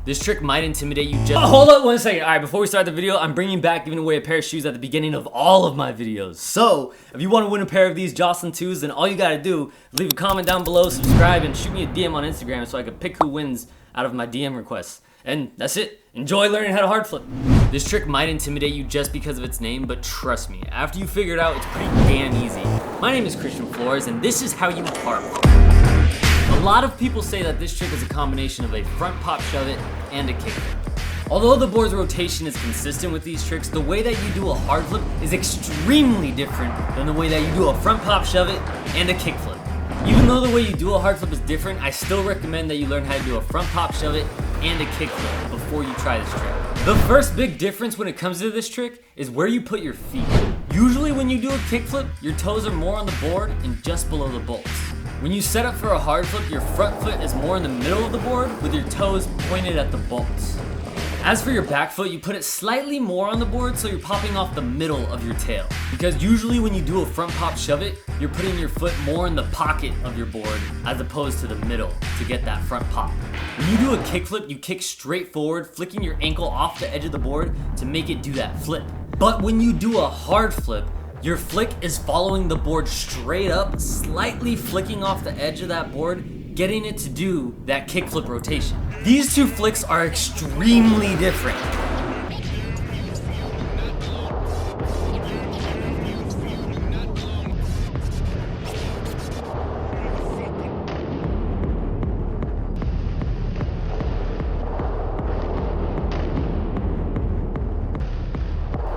This trick might intimidate you just— hold up 1 second. Alright, before we start the video, I'm bringing back giving away a pair of shoes at the beginning of all of my videos. So, if you want to win a pair of these Jocelyn 2s, then all you gotta do is leave a comment down below, subscribe, and shoot me a DM on Instagram so I can pick who wins out of my DM requests. And that's it. Enjoy learning how to hard flip. This trick might intimidate you just because of its name, but trust me, after you figure it out, it's pretty damn easy. My name is Flores, and this is how you hard flip. A lot of people say that this trick is a combination of a front pop shove it and a kickflip. Although the board's rotation is consistent with these tricks, the way that you do a hard flip is extremely different than the way that you do a front pop shove it and a kickflip. Even though the way you do a hard flip is different, I still recommend that you learn how to do a front pop shove it and a kickflip before you try this trick. The first big difference when it comes to this trick is where you put your feet. Usually when you do a kickflip, your toes are more on the board and just below the bolts. When you set up for a hard flip, your front foot is more in the middle of the board with your toes pointed at the bolts. As for your back foot, you put it slightly more on the board so you're popping off the middle of your tail. Because usually when you do a front pop shove it, you're putting your foot more in the pocket of your board as opposed to the middle to get that front pop. When you do a kickflip, you kick straight forward, flicking your ankle off the edge of the board to make it do that flip. But when you do a hard flip, your flick is following the board straight up, slightly flicking off the edge of that board, getting it to do that kickflip rotation. These two flicks are extremely different.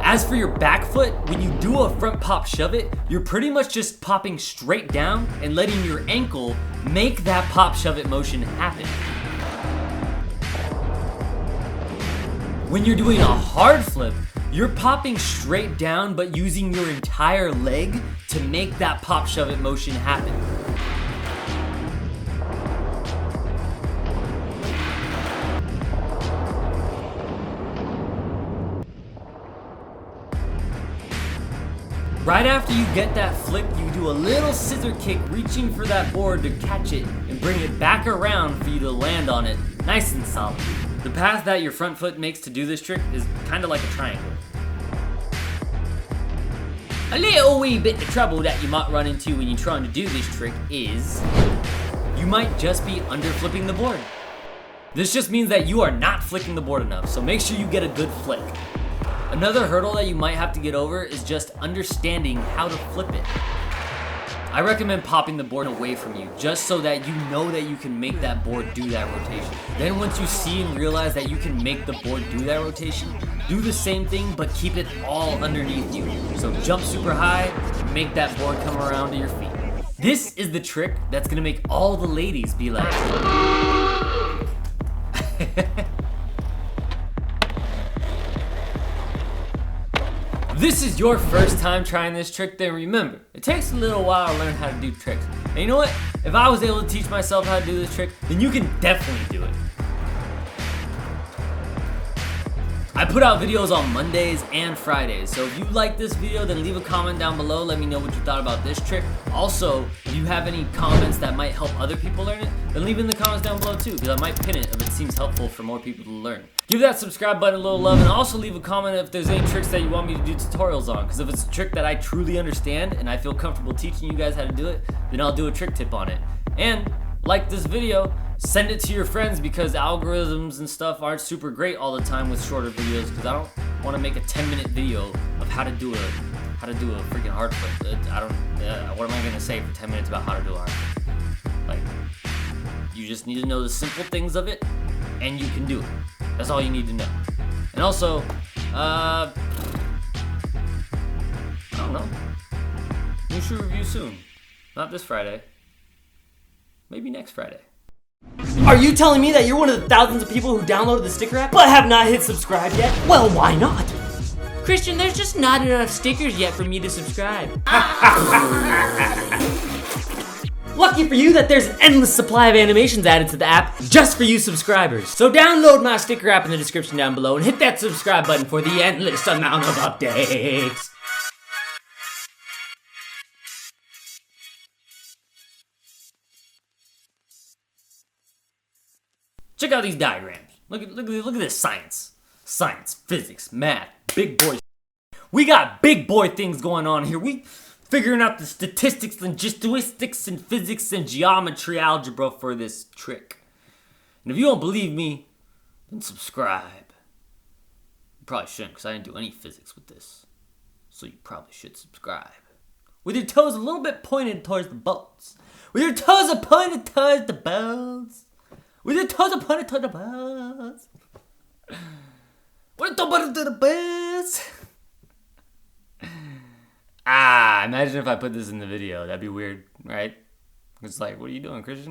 As for your back foot, when you do a front pop shove it, you're pretty much just popping straight down and letting your ankle make that pop shove it motion happen. When you're doing a hard flip, you're popping straight down but using your entire leg to make that pop shove it motion happen. Right after you get that flick, you do a little scissor kick reaching for that board to catch it and bring it back around for you to land on it nice and solid. The path that your front foot makes to do this trick is kind of like a triangle. A little wee bit of trouble that you might run into when you're trying to do this trick is you might just be under flipping the board. This just means that you are not flicking the board enough, so make sure you get a good flick. Another hurdle that you might have to get over is just understanding how to flip it. I recommend popping the board away from you just so that you know that you can make that board do that rotation. Then once you see and realize that you can make the board do that rotation, do the same thing but keep it all underneath you. So jump super high and make that board come around to your feet. This is the trick that's gonna make all the ladies be like, If this is your first time trying this trick, then remember, it takes a little while to learn how to do tricks. And you know what? If I was able to teach myself how to do this trick, then you can definitely do it. I put out videos on Mondays and Fridays, so if you like this video, then leave a comment down below. Let me know what you thought about this trick. Also, if you have any comments that might help other people learn it, then leave it in the comments down below too, because I might pin it if it seems helpful for more people to learn. Give that subscribe button a little love, and also leave a comment if there's any tricks that you want me to do tutorials on, because if it's a trick that I truly understand and I feel comfortable teaching you guys how to do it, then I'll do a trick tip on it. And like this video, send it to your friends, because algorithms and stuff aren't super great all the time with shorter videos, because I don't want to make a 10-minute video of how to do a freaking hard flip. What am I gonna say for 10 minutes about how to do a hard flip? Like, you just need to know the simple things of it, and you can do it. That's all you need to know. And also, I don't know. New shoe review soon. Not this Friday. Maybe next Friday. Are you telling me that you're one of the thousands of people who downloaded the sticker app but have not hit subscribe yet? Well, why not? Christian, there's just not enough stickers yet for me to subscribe. Lucky for you that there's an endless supply of animations added to the app just for you subscribers. So download my sticker app in the description down below and hit that subscribe button for the endless amount of updates. Check out these diagrams. Look at this science. Science, physics, math, big boy. We got big boy things going on here. We figuring out the statistics and statistics and physics and geometry algebra for this trick. And if you don't believe me, then subscribe. You probably shouldn't, because I didn't do any physics with this. So you probably should subscribe. With your toes a little bit pointed towards the bolts. With your toes pointed towards the bolts. With your toes pointed towards the bolts. With your toes pointed to the bolts. Imagine if I put this in the video. That'd be weird, right? It's like, what are you doing, Christian?